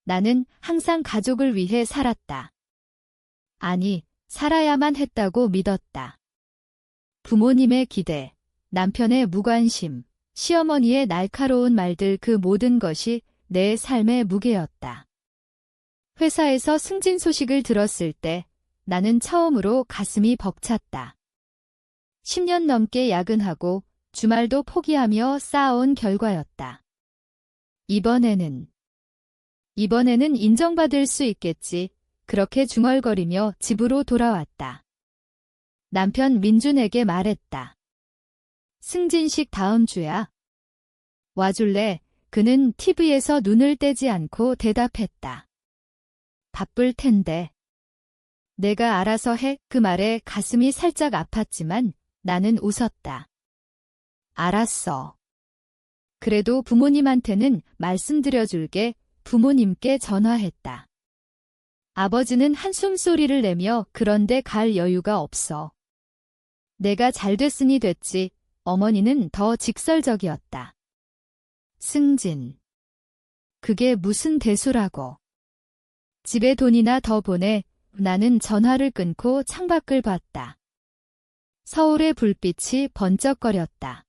나는 항상 가족을 위해 살았다. 아니, 살아야만 했다고 믿었다. 부모님의 기대, 남편의 무관심, 시어머니의 날카로운 말들 그 모든 것이 내 삶의 무게였다. 회사에서 승진 소식을 들었을 때 나는 처음으로 가슴이 벅찼다. 10년 넘게 야근하고 주말도 포기하며 쌓아온 결과였다. 이번에는 인정받을 수 있겠지. 그렇게 중얼거리며 집으로 돌아왔다. 남편 민준에게 말했다. 승진식 다음 주야. 와줄래? 그는 TV에서 눈을 떼지 않고 대답했다. 바쁠 텐데. 내가 알아서 해. 그 말에 가슴이 살짝 아팠지만 나는 웃었다. 알았어. 그래도 부모님한테는 말씀드려줄게. 부모님께 전화했다. 아버지는 한숨 소리를 내며 그런데 갈 여유가 없어. 내가 잘 됐으니 됐지. 어머니는 더 직설적이었다. 승진. 그게 무슨 대수라고. 집에 돈이나 더 보내. 나는 전화를 끊고 창밖을 봤다. 서울의 불빛이 번쩍거렸다.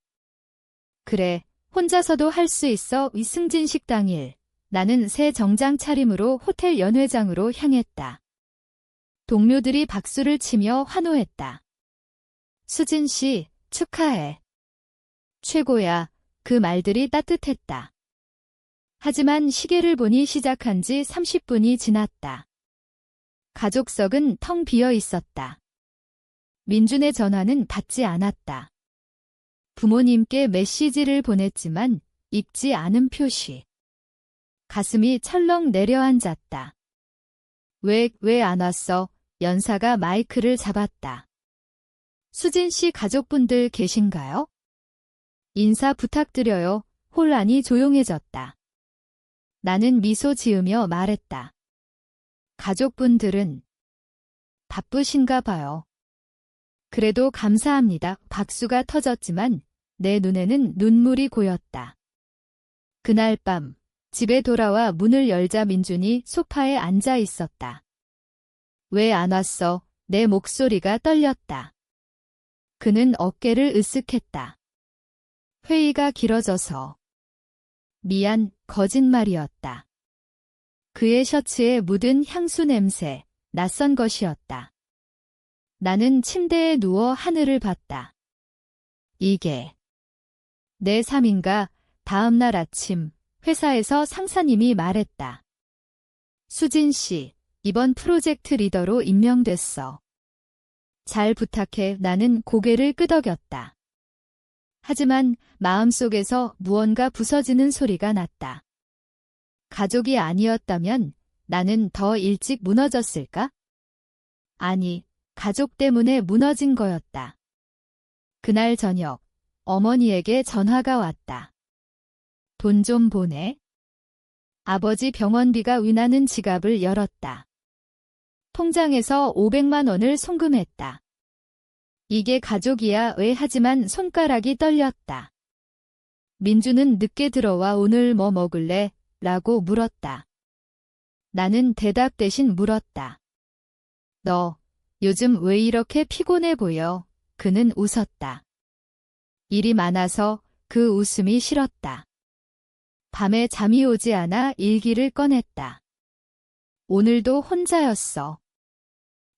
그래, 혼자서도 할 수 있어. 승진식 당일. 나는 새 정장 차림으로 호텔 연회장으로 향했다. 동료들이 박수를 치며 환호했다. 수진 씨, 축하해. 최고야. 그 말들이 따뜻했다. 하지만 시계를 보니 시작한 지 30분이 지났다. 가족석은 텅 비어 있었다. 민준의 전화는 받지 않았다. 부모님께 메시지를 보냈지만 읽지 않은 표시. 가슴이 철렁 내려앉았다. 왜 안 왔어? 연사가 마이크를 잡았다. 수진 씨 가족분들 계신가요? 인사 부탁드려요. 혼란이 조용해졌다. 나는 미소 지으며 말했다. 가족분들은 바쁘신가 봐요. 그래도 감사합니다. 박수가 터졌지만 내 눈에는 눈물이 고였다. 그날 밤 집에 돌아와 문을 열자 민준이 소파에 앉아 있었다. 왜 안 왔어? 내 목소리가 떨렸다. 그는 어깨를 으쓱했다. 회의가 길어져서. 미안, 거짓말이었다. 그의 셔츠에 묻은 향수 냄새, 낯선 것이었다. 나는 침대에 누워 하늘을 봤다. 이게 내 삶인가? 다음 날 아침 회사에서 상사님이 말했다. 수진 씨, 이번 프로젝트 리더로 임명됐어. 잘 부탁해. 나는 고개를 끄덕였다. 하지만 마음속에서 무언가 부서지는 소리가 났다. 가족이 아니었다면 나는 더 일찍 무너졌을까? 아니, 가족 때문에 무너진 거였다. 그날 저녁, 어머니에게 전화가 왔다. 돈 좀 보내. 아버지 병원비가 위나는 지갑을 열었다. 통장에서 500만 원을 송금했다. 이게 가족이야 왜? 하지만 손가락이 떨렸다. 민주는 늦게 들어와 오늘 뭐 먹을래? 라고 물었다. 나는 대답 대신 물었다. 너 요즘 왜 이렇게 피곤해 보여? 그는 웃었다. 일이 많아서 그 웃음이 싫었다. 밤에 잠이 오지 않아 일기를 꺼냈다. 오늘도 혼자였어.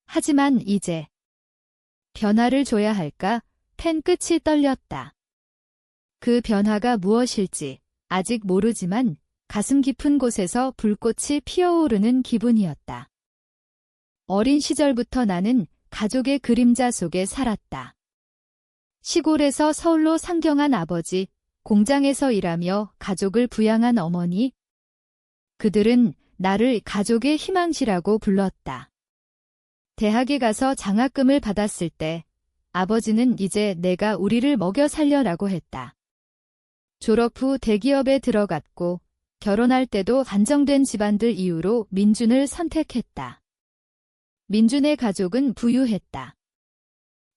하지만 이제 변화를 줘야 할까? 펜 끝이 떨렸다. 그 변화가 무엇일지 아직 모르지만 가슴 깊은 곳에서 불꽃이 피어오르는 기분이었다. 어린 시절부터 나는 가족의 그림자 속에 살았다. 시골에서 서울로 상경한 아버지, 공장에서 일하며 가족을 부양한 어머니. 그들은 나를 가족의 희망시라고 불렀다. 대학에 가서 장학금을 받았을 때 아버지는 이제 내가 우리를 먹여 살려라고 했다. 졸업 후 대기업에 들어갔고 결혼할 때도 안정된 집안들 이유로 민준을 선택했다. 민준의 가족은 부유했다.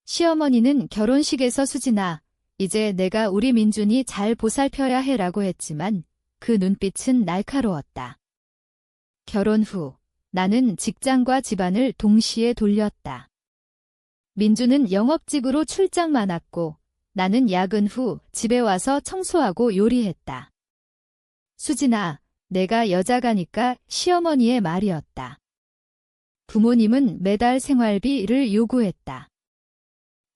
시어머니는 결혼식에서 수진아, 이제 내가 우리 민준이 잘 보살펴야 해라고 했지만 그 눈빛은 날카로웠다. 결혼 후 나는 직장과 집안을 동시에 돌렸다. 민주는 영업직으로 출장 많았고 나는 야근 후 집에 와서 청소하고 요리했다. 수진아, 내가 여자가니까 시어머니의 말이었다. 부모님은 매달 생활비를 요구했다.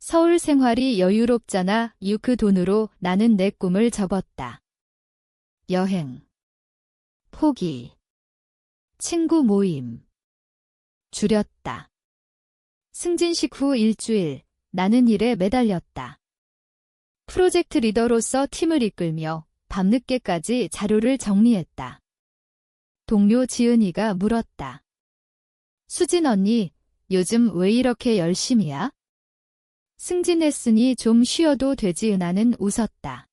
서울 생활이 여유롭잖아. 그 돈으로 나는 내 꿈을 접었다. 여행, 포기, 친구 모임. 줄였다. 승진식 후 일주일, 나는 일에 매달렸다. 프로젝트 리더로서 팀을 이끌며 밤늦게까지 자료를 정리했다. 동료 지은이가 물었다. 수진 언니, 요즘 왜 이렇게 열심히야? 승진했으니 좀 쉬어도 되지. 나는 웃었다.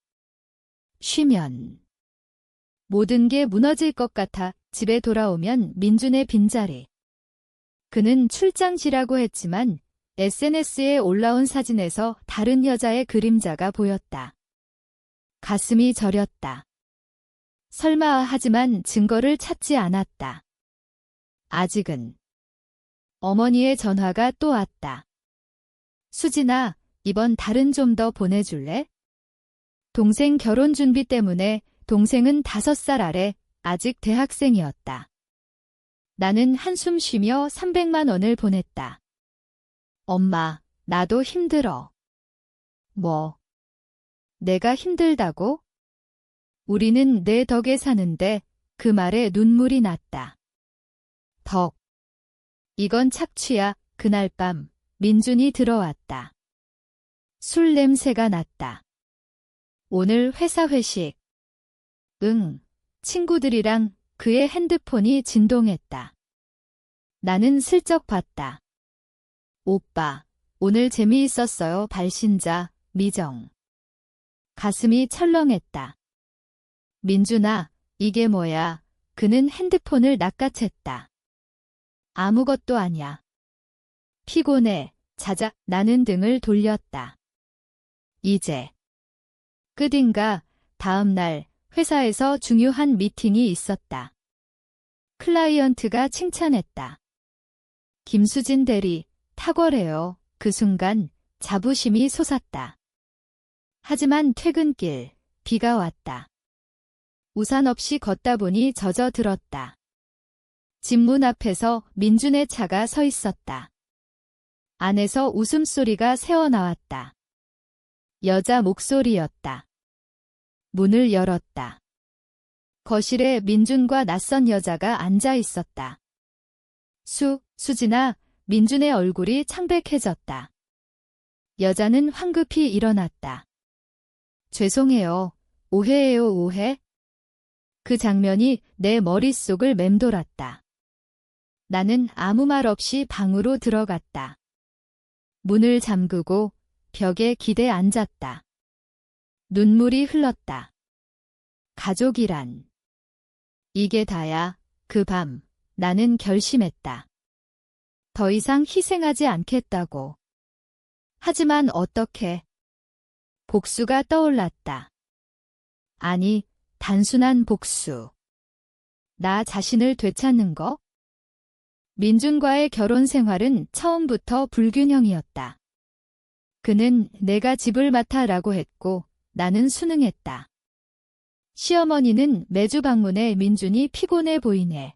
쉬면 모든 게 무너질 것 같아. 집에 돌아오면 민준의 빈자리. 그는 출장지라고 했지만 SNS에 올라온 사진에서 다른 여자의 그림자가 보였다. 가슴이 저렸다. 설마 하지만 증거를 찾지 않았다. 아직은. 어머니의 전화가 또 왔다. 수진아, 이번 달은 좀 더 보내줄래? 동생 결혼 준비 때문에. 동생은 5살 아래, 아직 대학생이었다. 나는 한숨 쉬며 300만 원을 보냈다. 엄마, 나도 힘들어. 뭐? 내가 힘들다고? 우리는 내 덕에 사는데. 그 말에 눈물이 났다. 덕. 이건 착취야. 그날 밤 민준이 들어왔다. 술 냄새가 났다. 오늘 회사 회식. 응, 친구들이랑. 그의 핸드폰이 진동했다. 나는 슬쩍 봤다. 오빠, 오늘 재미있었어요. 발신자, 미정. 가슴이 철렁했다. 민준아, 이게 뭐야? 그는 핸드폰을 낚아챘다. 아무것도 아냐. 피곤해. 자자. 나는 등을 돌렸다. 이제 끝인가? 다음 날 회사에서 중요한 미팅이 있었다. 클라이언트가 칭찬했다. 김수진 대리, 탁월해요. 그 순간 자부심이 솟았다. 하지만 퇴근길, 비가 왔다. 우산 없이 걷다 보니 젖어들었다. 집 문 앞에서 민준의 차가 서 있었다. 안에서 웃음소리가 새어나왔다. 여자 목소리였다. 문을 열었다. 거실에 민준과 낯선 여자가 앉아 있었다. 수진아. 민준의 얼굴이 창백해졌다. 여자는 황급히 일어났다. 죄송해요. 오해예요. 오해? 그 장면이 내 머릿속을 맴돌았다. 나는 아무 말 없이 방으로 들어갔다. 문을 잠그고 벽에 기대 앉았다. 눈물이 흘렀다. 가족이란. 이게 다야. 그 밤, 나는 결심했다. 더 이상 희생하지 않겠다고. 하지만 어떻게? 복수가 떠올랐다. 아니, 단순한 복수. 나 자신을 되찾는 거? 민준과의 결혼 생활은 처음부터 불균형이었다. 그는 내가 집을 맡아라고 했고 나는 순응했다. 시어머니는 매주 방문해 민준이 피곤해 보이네.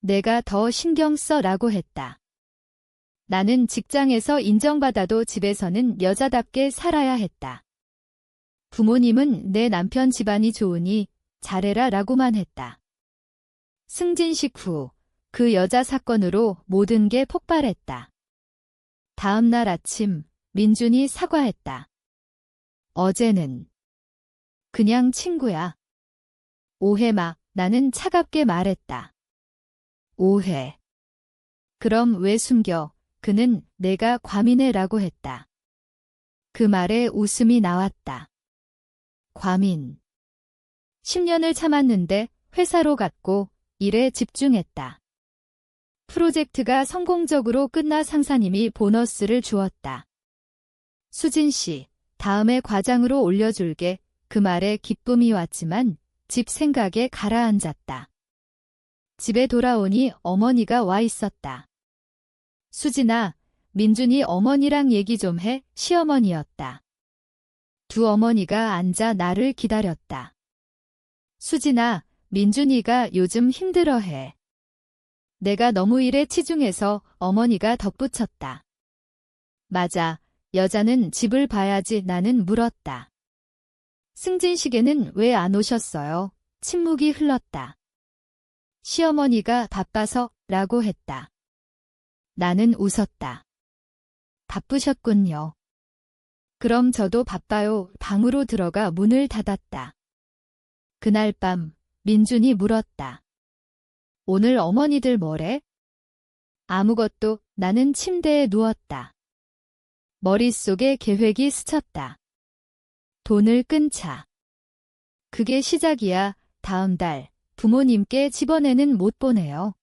내가 더 신경 써라고 했다. 나는 직장에서 인정받아도 집에서는 여자답게 살아야 했다. 부모님은 내 남편 집안이 좋으니 잘해라 라고만 했다. 승진식 후 그 여자 사건으로 모든 게 폭발했다. 다음 날 아침 민준이 사과했다. 어제는 그냥 친구야. 오해 마. 나는 차갑게 말했다. 오해. 그럼 왜 숨겨? 그는 내가 과민해라고 했다. 그 말에 웃음이 나왔다. 과민. 10년을 참았는데 회사로 갔고 일에 집중했다. 프로젝트가 성공적으로 끝나 상사님이 보너스를 주었다. 수진 씨, 다음에 과장으로 올려줄게. 그 말에 기쁨이 왔지만 집 생각에 가라앉았다. 집에 돌아오니 어머니가 와 있었다. 수진아, 민준이 어머니랑 얘기 좀 해. 시어머니였다. 두 어머니가 앉아 나를 기다렸다. 수진아, 민준이가 요즘 힘들어해. 내가 너무 일에 치중해서 어머니가 덧붙였다. 맞아, 여자는 집을 봐야지. 나는 물었다. 승진식에는 왜 안 오셨어요? 침묵이 흘렀다. 시어머니가 바빠서 라고 했다. 나는 웃었다. 바쁘셨군요. 그럼 저도 바빠요. 방으로 들어가 문을 닫았다. 그날 밤 민준이 물었다. 오늘 어머니들 뭐래? 아무것도. 나는 침대에 누웠다. 머릿속에 계획이 스쳤다. 돈을 끊자. 그게 시작이야. 다음 달 부모님께 집어내는 못 보내요.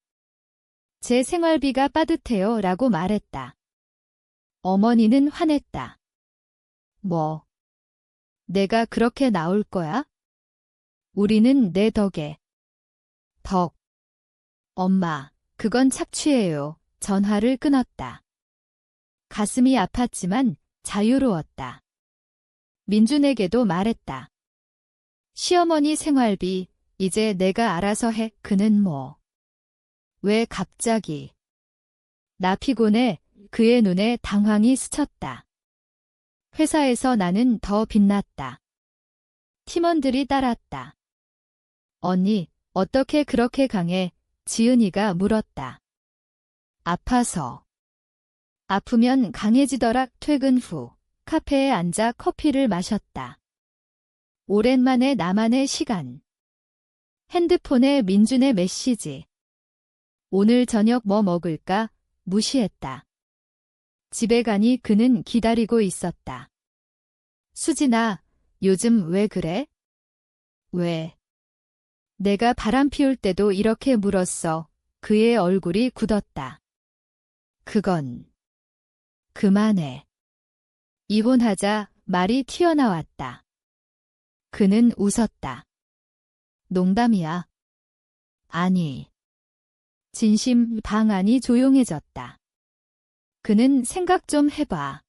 제 생활비가 빠듯해요. 라고 말했다. 어머니는 화냈다. 뭐? 내가 그렇게 나올 거야? 우리는 내 덕에. 덕. 엄마, 그건 착취예요. 전화를 끊었다. 가슴이 아팠지만 자유로웠다. 민준에게도 말했다. 시어머니 생활비, 이제 내가 알아서 해. 그는 뭐. 왜 갑자기. 나 피곤해. 그의 눈에 당황이 스쳤다. 회사에서 나는 더 빛났다. 팀원들이 따랐다. 언니, 어떻게 그렇게 강해? 지은이가 물었다. 아파서. 아프면 강해지더라. 퇴근 후 카페에 앉아 커피를 마셨다. 오랜만에 나만의 시간. 핸드폰에 민준의 메시지. 오늘 저녁 뭐 먹을까? 무시했다. 집에 가니 그는 기다리고 있었다. 수진아, 요즘 왜 그래? 왜? 내가 바람 피울 때도 이렇게 물었어. 그의 얼굴이 굳었다. 그건. 그만해. 이혼하자. 말이 튀어나왔다. 그는 웃었다. 농담이야. 아니. 진심. 방 안이 조용해졌다. 그는 생각 좀 해봐.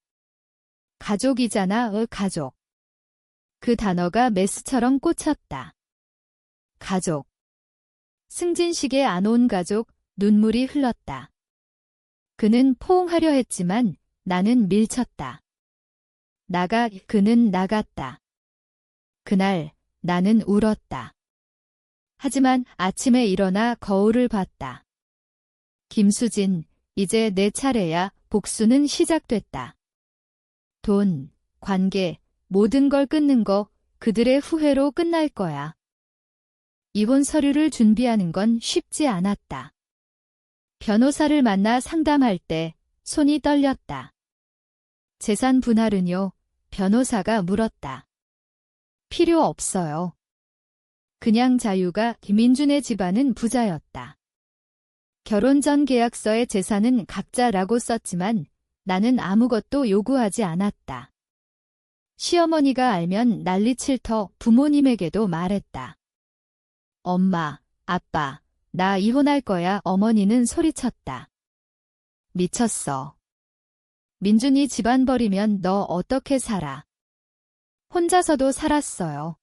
가족이잖아. 가족. 그 단어가 메스처럼 꽂혔다. 가족. 승진식에 안 온 가족. 눈물이 흘렀다. 그는 포옹하려 했지만 나는 밀쳤다. 그는 나갔다. 그날 나는 울었다. 하지만 아침에 일어나 거울을 봤다. 김수진, 이제 내 차례야. 복수는 시작됐다. 돈, 관계, 모든 걸 끊는 거 그들의 후회로 끝날 거야. 이혼 서류를 준비하는 건 쉽지 않았다. 변호사를 만나 상담할 때 손이 떨렸다. 재산 분할은요? 변호사가 물었다. 필요 없어요. 그냥 자유가. 김민준의 집안은 부자였다. 결혼 전 계약서에 재산은 각자라고 썼지만 나는 아무것도 요구하지 않았다. 시어머니가 알면 난리칠 터 부모님에게도 말했다. 엄마, 아빠, 나 이혼할 거야. 어머니는 소리쳤다. 미쳤어. 민준이 집안 버리면 너 어떻게 살아? 혼자서도 살았어요.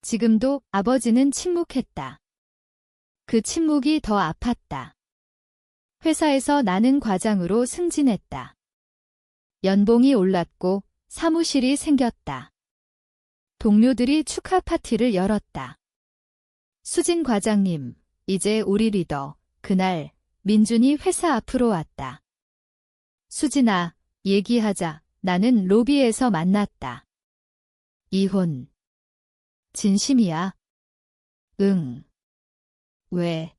지금도. 아버지는 침묵했다. 그 침묵이 더 아팠다. 회사에서 나는 과장으로 승진했다. 연봉이 올랐고 사무실이 생겼다. 동료들이 축하 파티를 열었다. 수진 과장님, 이제 우리 리더. 그날 민준이 회사 앞으로 왔다. 수진아, 얘기하자. 나는 로비에서 만났다. 이혼. 진심이야? 응. 왜?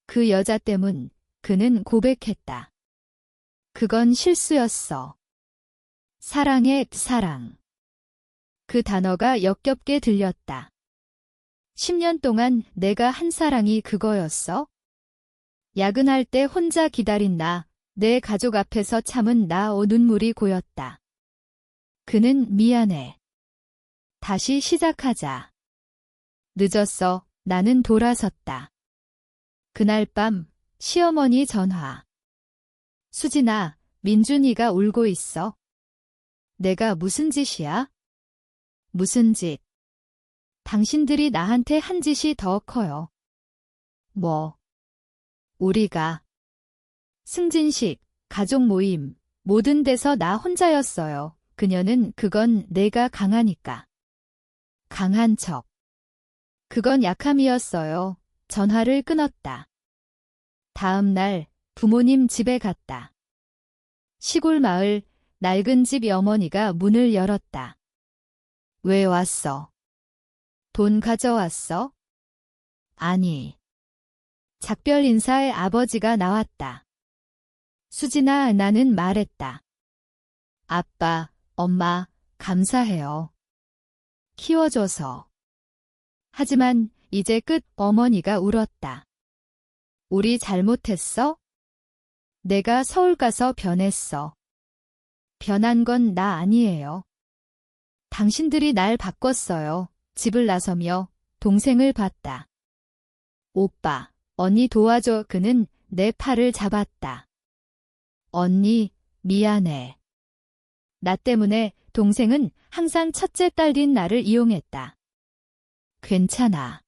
그 여자 때문. 그는 고백했다. 그건 실수였어. 사랑해, 사랑. 그 단어가 역겹게 들렸다. 10년 동안 내가 한 사랑이 그거였어? 야근할 때 혼자 기다린 나, 내 가족 앞에서 참은 나. 눈물이 고였다. 그는 미안해. 다시 시작하자. 늦었어. 나는 돌아섰다. 그날 밤 시어머니 전화. 수진아, 민준이가 울고 있어. 내가 무슨 짓이야? 무슨 짓? 당신들이 나한테 한 짓이 더 커요. 뭐? 우리가 승진식, 가족 모임, 모든 데서 나 혼자였어요. 그녀는 그건 내가 강하니까. 강한 척. 그건 약함이었어요. 전화를 끊었다. 다음 날 부모님 집에 갔다. 시골 마을 낡은 집 어머니가 문을 열었다. 왜 왔어? 돈 가져왔어? 아니. 작별 인사에 아버지가 나왔다. 수진아, 나는 말했다. 아빠, 엄마, 감사해요. 키워줘서. 하지만 이제 끝. 어머니가 울었다. 우리 잘못했어? 내가 서울 가서 변했어. 변한 건 나 아니에요. 당신들이 날 바꿨어요. 집을 나서며 동생을 봤다. 오빠, 언니 도와줘. 그는 내 팔을 잡았다. 언니, 미안해. 나 때문에 동생은 항상 첫째 딸인 나를 이용했다. 괜찮아.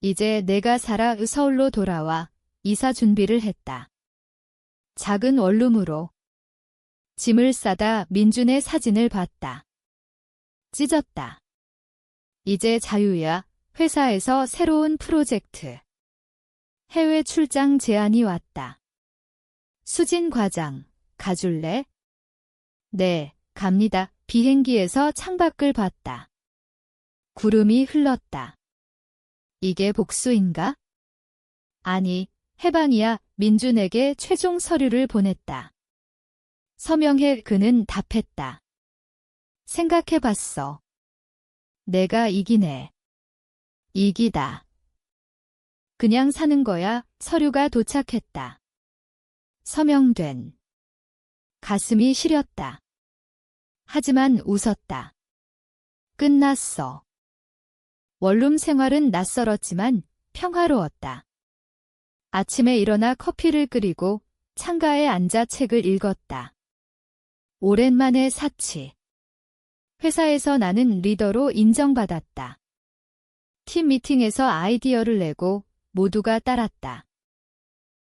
이제 내가 살아. 서울로 돌아와 이사 준비를 했다. 작은 원룸으로. 짐을 싸다 민준의 사진을 봤다. 찢었다. 이제 자유야. 회사에서 새로운 프로젝트. 해외 출장 제안이 왔다. 수진 과장, 가줄래? 네, 갑니다. 비행기에서 창밖을 봤다. 구름이 흘렀다. 이게 복수인가? 아니, 해방이야. 민준에게 최종 서류를 보냈다. 서명해. 그는 답했다. 생각해봤어. 내가 이기네. 이기다. 그냥 사는 거야. 서류가 도착했다. 서명된. 가슴이 시렸다. 하지만 웃었다. 끝났어. 원룸 생활은 낯설었지만 평화로웠다. 아침에 일어나 커피를 끓이고 창가에 앉아 책을 읽었다. 오랜만에 사치. 회사에서 나는 리더로 인정받았다. 팀 미팅에서 아이디어를 내고 모두가 따랐다.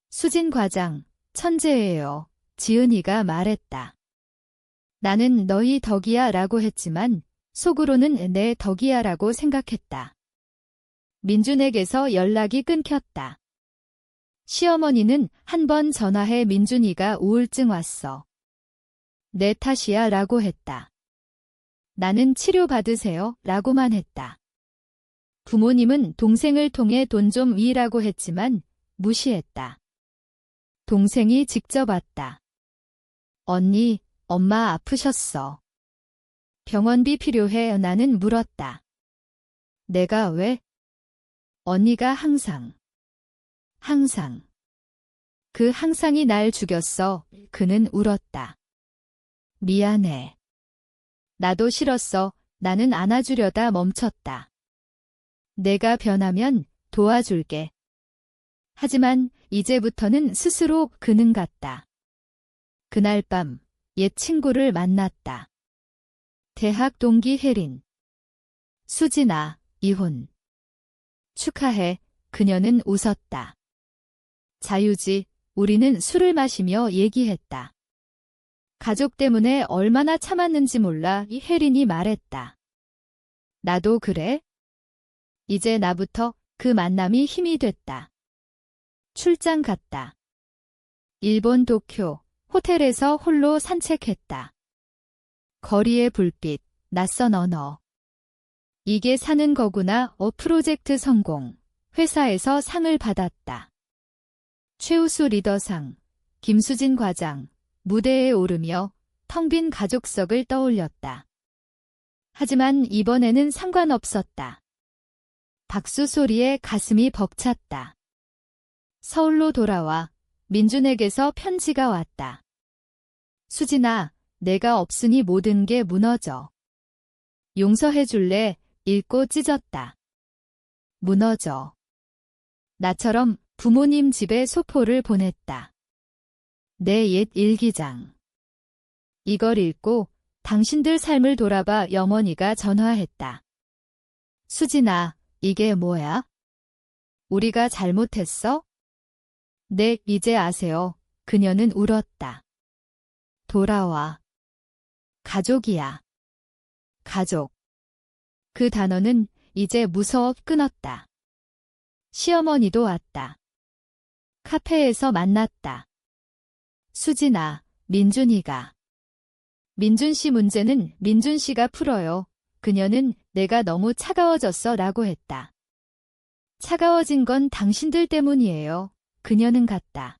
수진 과장, 천재예요. 지은이가 말했다. 나는 너희 덕이야 라고 했지만 속으로는 내 덕이야 라고 생각했다. 민준에게서 연락이 끊겼다. 시어머니는 한 번 전화해 민준이가 우울증 왔어. 내 탓이야 라고 했다. 나는 치료받으세요 라고만 했다. 부모님은 동생을 통해 돈 좀 위라고 했지만 무시했다. 동생이 직접 왔다. 언니, 엄마 아프셨어. 병원비 필요해. 나는 물었다. 내가 왜? 언니가 항상. 그 항상이 날 죽였어. 그는 울었다. 미안해. 나도 싫었어. 나는 안아주려다 멈췄다. 내가 변하면 도와줄게. 하지만 이제부터는 스스로 그는 같다. 그날 밤 옛 친구를 만났다. 대학 동기 혜린. 수진아, 이혼. 축하해. 그녀는 웃었다. 자유지. 우리는 술을 마시며 얘기했다. 가족 때문에 얼마나 참았는지 몰라. 이 혜린이 말했다. 나도 그래? 이제 나부터 그 만남이 힘이 됐다. 출장 갔다. 일본 도쿄, 호텔에서 홀로 산책했다. 거리의 불빛, 낯선 언어. 이게 사는 거구나. 프로젝트 성공. 회사에서 상을 받았다. 최우수 리더상, 김수진 과장, 무대에 오르며 텅 빈 가족석을 떠올렸다. 하지만 이번에는 상관없었다. 박수 소리에 가슴이 벅찼다. 서울로 돌아와 민준에게서 편지가 왔다. 수진아, 내가 없으니 모든 게 무너져. 용서해줄래? 읽고 찢었다. 무너져. 나처럼 부모님 집에 소포를 보냈다. 내 옛 일기장. 이걸 읽고 당신들 삶을 돌아봐 어머니가 전화했다. 수진아, 이게 뭐야? 우리가 잘못했어? 네, 이제 아세요. 그녀는 울었다. 돌아와. 가족이야. 가족. 그 단어는 이제 무서워 끊었다. 시어머니도 왔다. 카페에서 만났다. 수진아, 민준이가. 민준 씨 문제는 민준 씨가 풀어요. 그녀는 내가 너무 차가워졌어 라고 했다. 차가워진 건 당신들 때문이에요. 그녀는 갔다.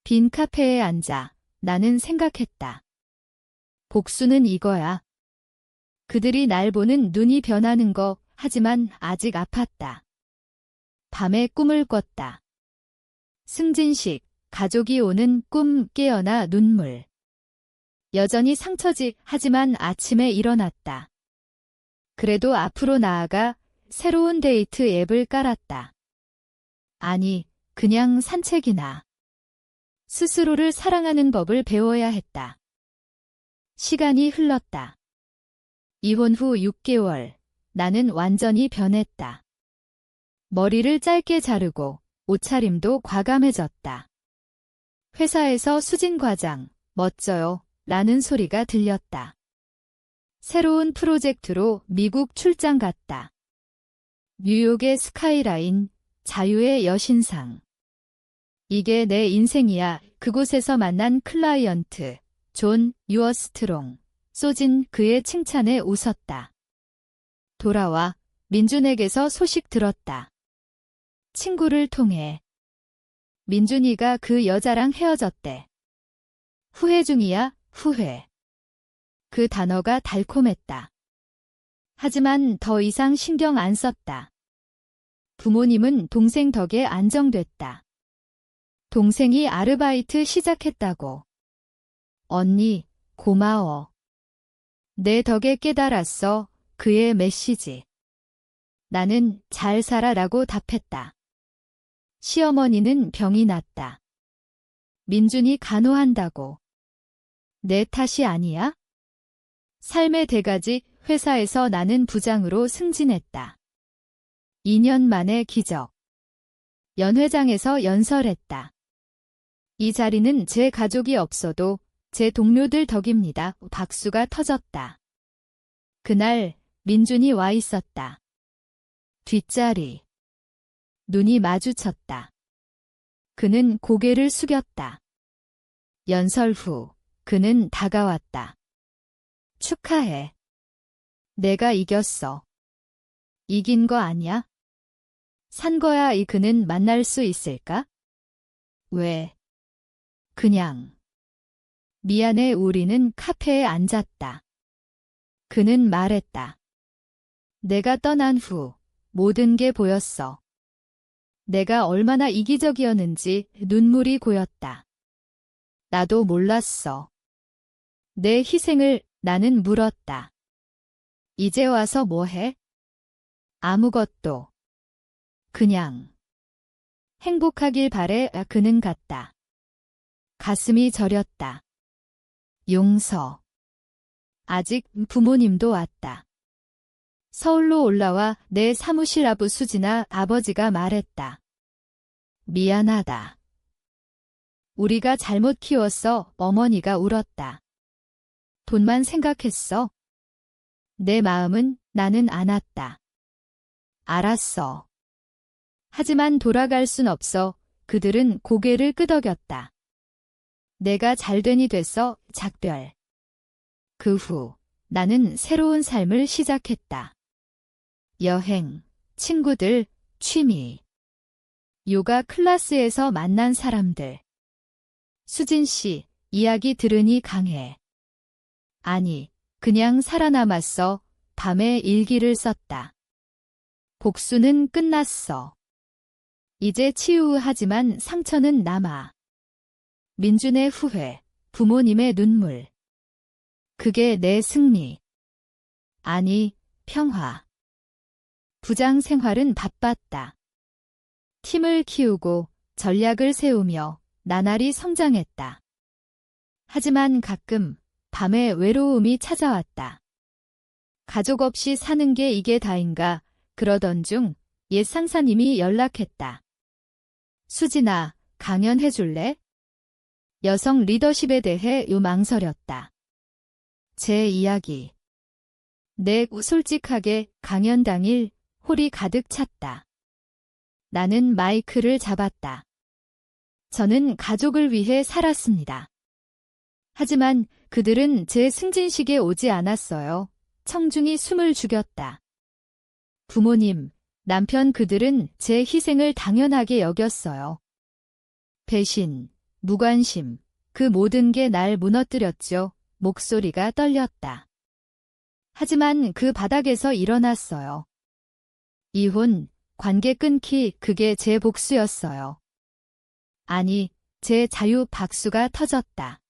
빈 카페에 앉아 나는 생각했다. 복수는 이거야. 그들이 날 보는 눈이 변하는 거, 하지만 아직 아팠다. 밤에 꿈을 꿨다. 승진식, 가족이 오는 꿈, 깨어나 눈물. 여전히 상처지, 하지만 아침에 일어났다. 그래도 앞으로 나아가 새로운 데이트 앱을 깔았다. 아니, 그냥 산책이나. 스스로를 사랑하는 법을 배워야 했다. 시간이 흘렀다. 이혼 후 6개월, 나는 완전히 변했다. 머리를 짧게 자르고 옷차림도 과감해졌다. 회사에서 수진 과장, 멋져요, 라는 소리가 들렸다. 새로운 프로젝트로 미국 출장 갔다. 뉴욕의 스카이라인, 자유의 여신상. 이게 내 인생이야. 그곳에서 만난 클라이언트, 존 유어스트롱. 소진 그의 칭찬에 웃었다. 돌아와, 민준에게서 소식 들었다. 친구를 통해. 민준이가 그 여자랑 헤어졌대. 후회 중이야, 후회. 그 단어가 달콤했다. 하지만 더 이상 신경 안 썼다. 부모님은 동생 덕에 안정됐다. 동생이 아르바이트 시작했다고. 언니, 고마워. 내 덕에 깨달았어. 그의 메시지. 나는 잘 살아라고 답했다. 시어머니는 병이 났다. 민준이 간호한다고. 내 탓이 아니야? 삶의 대가지, 회사에서 나는 부장으로 승진했다. 2년 만에 기적. 연회장에서 연설했다. 이 자리는 제 가족이 없어도 제 동료들 덕입니다. 박수가 터졌다. 그날 민준이 와 있었다. 뒷자리. 눈이 마주쳤다. 그는 고개를 숙였다. 연설 후 그는 다가왔다. 축하해. 내가 이겼어. 이긴 거 아니야? 산 거야. 그는 만날 수 있을까? 왜? 그냥. 미안해. 우리는 카페에 앉았다. 그는 말했다. 내가 떠난 후 모든 게 보였어. 내가 얼마나 이기적이었는지 눈물이 고였다. 나도 몰랐어. 내 희생을 나는 물었다. 이제 와서 뭐 해? 아무것도. 그냥. 행복하길 바래. 그는 갔다. 가슴이 저렸다. 용서. 아직 부모님도 왔다. 서울로 올라와 내 사무실 앞 수진아. 아버지가 말했다. 미안하다. 우리가 잘못 키웠어. 어머니가 울었다. 돈만 생각했어. 내 마음은 나는 안았다. 알았어. 하지만 돌아갈 순 없어. 그들은 고개를 끄덕였다. 내가 잘되니 됐어. 작별. 그 후 나는 새로운 삶을 시작했다. 여행, 친구들, 취미. 요가 클래스에서 만난 사람들. 수진 씨, 이야기 들으니 강해. 아니, 그냥 살아남았어. 밤에 일기를 썼다. 복수는 끝났어. 이제 치유하지만 상처는 남아. 민준의 후회, 부모님의 눈물. 그게 내 승리. 아니, 평화. 부장 생활은 바빴다. 팀을 키우고 전략을 세우며 나날이 성장했다. 하지만 가끔 밤에 외로움이 찾아왔다. 가족 없이 사는 게 이게 다인가 그러던 중 옛 상사님이 연락했다. 수진아, 강연해줄래? 여성 리더십에 대해 망설였다. 제 이야기. 솔직하게 강연 당일 홀이 가득 찼다. 나는 마이크를 잡았다. 저는 가족을 위해 살았습니다. 하지만 그들은 제 승진식에 오지 않았어요. 청중이 숨을 죽였다. 부모님, 남편 그들은 제 희생을 당연하게 여겼어요. 배신, 무관심, 그 모든 게 날 무너뜨렸죠. 목소리가 떨렸다. 하지만 그 바닥에서 일어났어요. 이혼, 관계 끊기, 그게 제 복수였어요. 아니, 제 자유 박수가 터졌다.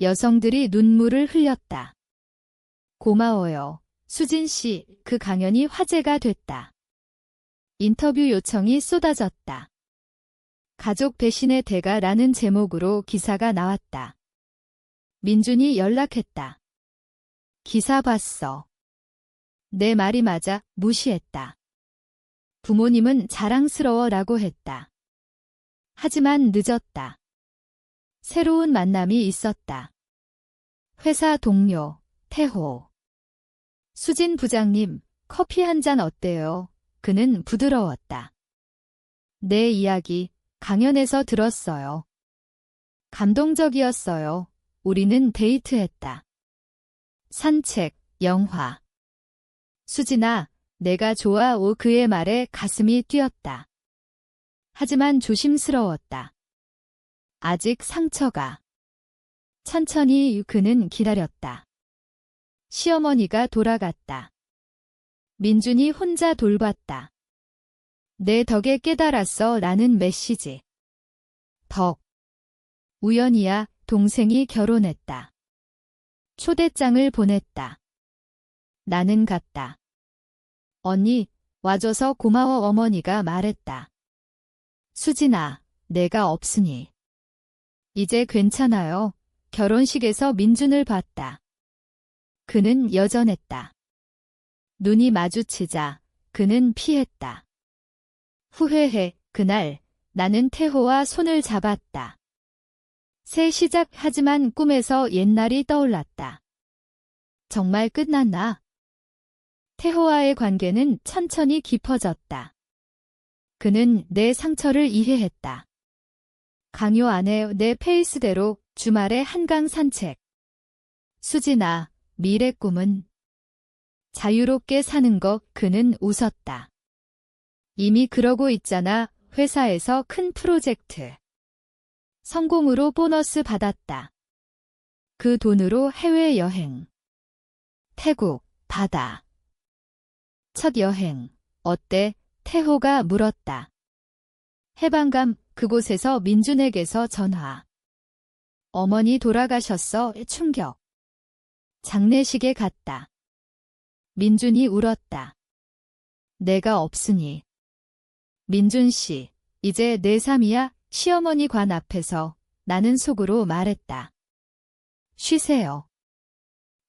여성들이 눈물을 흘렸다. 고마워요. 수진 씨, 그 강연이 화제가 됐다. 인터뷰 요청이 쏟아졌다. 가족 배신의 대가라는 제목으로 기사가 나왔다. 민준이 연락했다. 기사 봤어. 내 말이 맞아, 무시했다. 부모님은 자랑스러워라고 했다. 하지만 늦었다. 새로운 만남이 있었다. 회사 동료, 태호. 수진 부장님, 커피 한 잔 어때요? 그는 부드러웠다. 내 이야기, 강연에서 들었어요. 감동적이었어요. 우리는 데이트했다. 산책, 영화. 수진아, 내가 좋아. 그의 말에 가슴이 뛰었다. 하지만 조심스러웠다. 아직 상처가. 천천히 그는 기다렸다. 시어머니가 돌아갔다. 민준이 혼자 돌봤다. 내 덕에 깨달았어 라는 메시지. 덕. 우연이야, 동생이 결혼했다. 초대장을 보냈다. 나는 갔다. 언니, 와줘서 고마워. 어머니가 말했다. 수진아, 내가 없으니. 이제 괜찮아요. 결혼식에서 민준을 봤다. 그는 여전했다. 눈이 마주치자 그는 피했다. 후회해. 그날 나는 태호와 손을 잡았다. 새 시작. 하지만 꿈에서 옛날이 떠올랐다. 정말 끝났나? 태호와의 관계는 천천히 깊어졌다. 그는 내 상처를 이해했다. 강요 안에 내 페이스대로 주말에 한강 산책. 수진아, 미래 꿈은? 자유롭게 사는 것. 그는 웃었다. 이미 그러고 있잖아. 회사에서 큰 프로젝트. 성공으로 보너스 받았다. 그 돈으로 해외여행. 태국, 바다. 첫 여행. 어때? 태호가 물었다. 해방감. 그곳에서 민준에게서 전화. 어머니 돌아가셨어. 충격. 장례식에 갔다. 민준이 울었다. 내가 없으니. 민준 씨, 이제 내 삶이야. 시어머니 관 앞에서 나는 속으로 말했다. 쉬세요.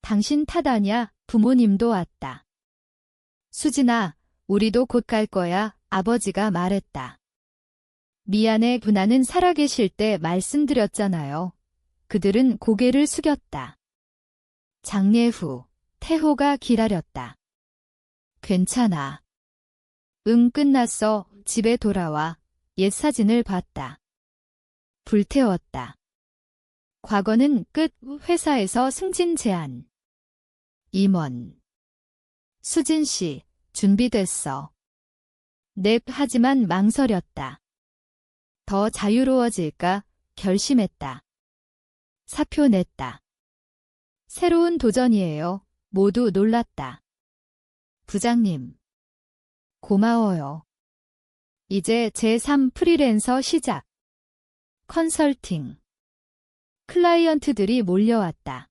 당신 탓 아냐. 부모님도 왔다. 수진아, 우리도 곧 갈 거야. 아버지가 말했다. 미안해. 나는 살아계실 때 말씀드렸잖아요. 그들은 고개를 숙였다. 장례 후 태호가 기다렸다. 괜찮아. 응, 끝났어. 집에 돌아와. 옛 사진을 봤다. 불태웠다. 과거는 끝. 회사에서 승진 제안. 임원. 수진 씨, 준비됐어. 넵. 하지만 망설였다. 더 자유로워질까 결심했다. 사표 냈다. 새로운 도전이에요. 모두 놀랐다. 부장님. 고마워요. 이제 제3 프리랜서 시작. 컨설팅. 클라이언트들이 몰려왔다.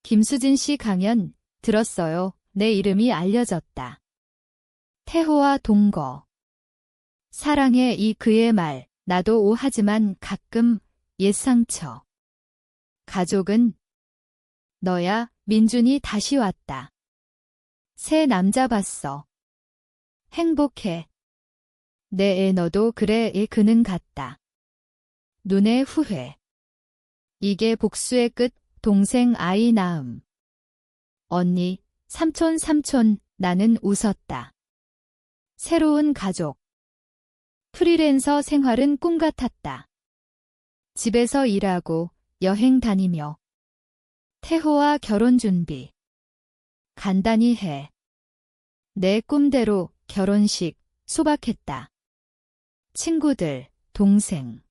김수진 씨 강연 들었어요. 내 이름이 알려졌다. 태호와 동거. 사랑해 이 그의 말, 나도 오하지만 가끔 옛 상처. 가족은 너야, 민준이 다시 왔다. 새 남자 봤어. 행복해. 내 애 너도 그래 애 그는 같다. 눈에 후회. 이게 복수의 끝, 동생 아이 낳음. 언니, 삼촌, 나는 웃었다. 새로운 가족. 프리랜서 생활은 꿈 같았다. 집에서 일하고 여행 다니며 태호와 결혼 준비. 간단히 해. 내 꿈대로 결혼식, 소박했다. 친구들, 동생.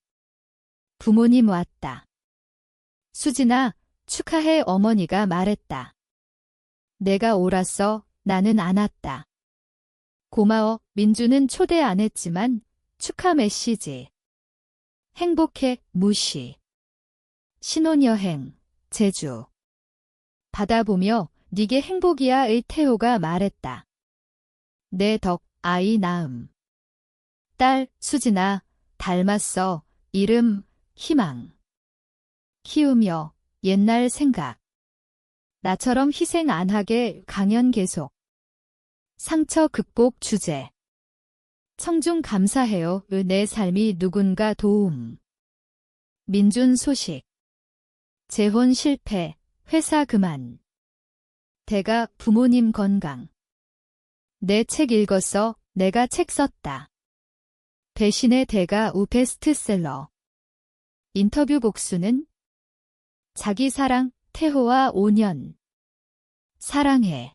부모님 왔다. 수진아, 축하해 어머니가 말했다. 내가 옳았어, 나는 안 왔다. 고마워, 민주는 초대 안 했지만 축하 메시지. 행복해, 무시. 신혼여행, 제주. 바다 보며 니게 행복이야의 태호가 말했다. 내 덕, 아이 낳음. 딸, 수진아, 닮았어, 이름, 희망. 키우며 옛날 생각. 나처럼 희생 안 하게 강연 계속. 상처 극복 주제. 청중 감사해요. 내 삶이 누군가 도움. 민준 소식. 재혼 실패, 회사 그만. 대가 부모님 건강. 내 책 읽었어, 내가 책 썼다. 배신의 대가 우 베스트셀러. 인터뷰 복수는 자기 사랑, 태호와 5년. 사랑해.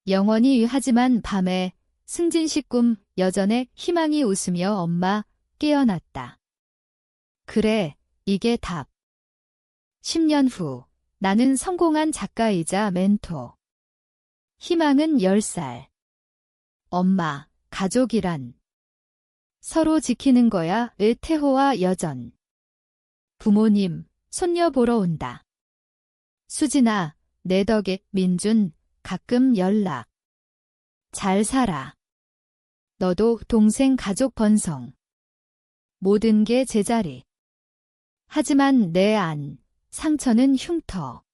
영원히 하지만 밤에 승진식 꿈 여전해 희망이 웃으며 엄마 깨어났다. 그래, 이게 답. 10년 후 나는 성공한 작가이자 멘토. 희망은 10살. 엄마, 가족이란 서로 지키는 거야. 태호와 여전. 부모님, 손녀 보러 온다. 수진아, 내 덕에 민준, 가끔 연락. 잘 살아. 너도 동생 가족 번성. 모든 게 제자리. 하지만 내 안, 상처는 흉터.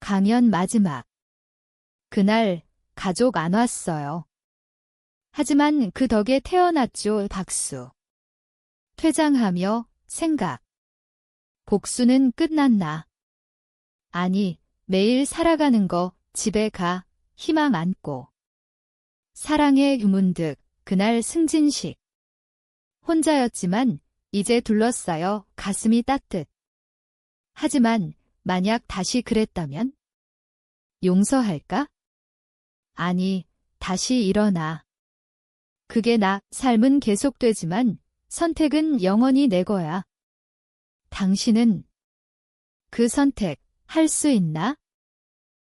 강연 마지막. 그날 가족 안 왔어요. 하지만 그 덕에 태어났죠. 박수. 퇴장하며 생각. 복수는 끝났나? 아니, 매일 살아가는 거, 집에 가, 희망 안고. 사랑의 유문득, 그날 승진식. 혼자였지만 이제 둘러싸여 가슴이 따뜻. 하지만 만약 다시 그랬다면? 용서할까? 아니, 다시 일어나. 그게 나, 삶은 계속되지만 선택은 영원히 내 거야. 당신은 그 선택 할 수 있나?